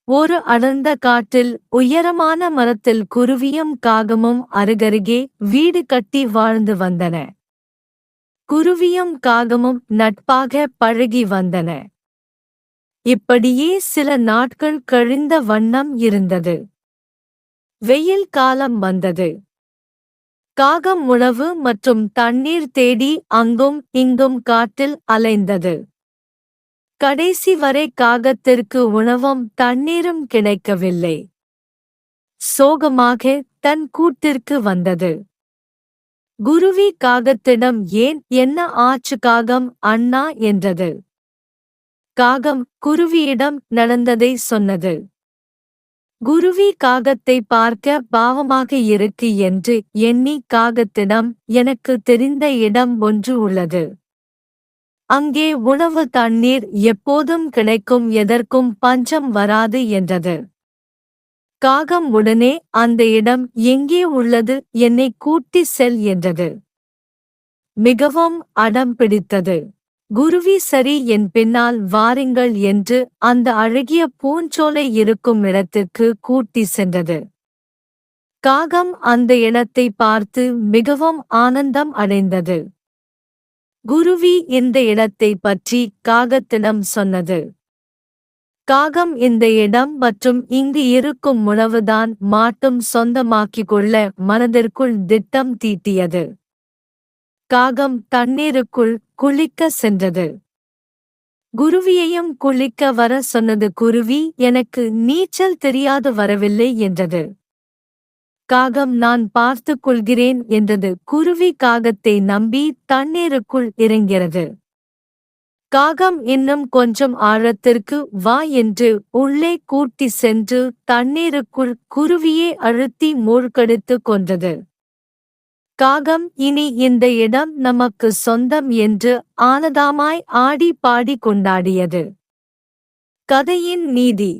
ஒரு அடர்ந்த காட்டில் உயரமான மரத்தில் குருவியும் காகமும் அருகருகே வீடு கட்டி வாழ்ந்து வந்தன. குருவியும் காகமும் நட்பாக பழகி வந்தன. இப்படியே சில நாட்கள் கழிந்த வண்ணம் இருந்தது. வெயில் காலம் வந்தது. காகம் உணவு மற்றும் தண்ணீர் தேடி அங்கும் இங்கும் காட்டில் அலைந்தது. கடைசி வரை காகத்திற்கு உணவும் தண்ணீரும் கிடைக்கவில்லை. சோகமாக தன் கூட்டிற்கு வந்தது. குருவி காகத்திடம் ஏன் என்ன ஆச்சு காகம் அண்ணா என்றது. காகம் குருவியிடம் நடந்ததை சொன்னது. குருவி காகத்தை பார்க்க பாவமாக இருக்கு என்று எண்ணி காகத்திடம் எனக்கு தெரிந்த இடம் ஒன்று உள்ளது. அங்கே உணவு தண்ணீர் எப்போதும் கிடைக்கும், எதற்கும் பஞ்சம் வராது என்றது. காகம் உடனே அந்த இடம் எங்கே உள்ளது, என்னை கூட்டி செல் என்றது. மிகவும் அடம் பிடித்தது. குருவி சரி, என் பின்னால் வாருங்கள் என்று அந்த அழகிய பூஞ்சோலை இருக்கும் இடத்திற்கு கூட்டி சென்றது. காகம் அந்த இடத்தை பார்த்து மிகவும் ஆனந்தம் அடைந்தது. குருவி இந்த இடத்தை பற்றி காகத்திடம் சொன்னது. காகம் இந்த இடம் மற்றும் இங்கு இருக்கும் உணவுதான் மாட்டும் சொந்தமாக்கிக் கொள்ள மனதிற்குள் திட்டம் தீட்டியது. காகம் தண்ணீருக்குள் குளிக்க சென்றது. குருவியையும் குளிக்க வர சொன்னது. குருவி எனக்கு நீச்சல் தெரியாது, வரவில்லை என்றது. காகம் நான் பார்த்துக் கொள்கிறேன் என்றது. குருவி காகத்தை நம்பி தண்ணீருக்குள் இறங்கிறது. காகம் இன்னும் கொஞ்சம் ஆழத்திற்கு வா என்று உள்ளே கூட்டி சென்று தண்ணீருக்குள் குருவியை அழுத்தி மூழ்கடித்து கொன்றது. காகம் இனி இந்த இடம் நமக்கு சொந்தம் என்று ஆனந்தமாய் ஆடி பாடி கொண்டாடியது. கதையின் நீதி.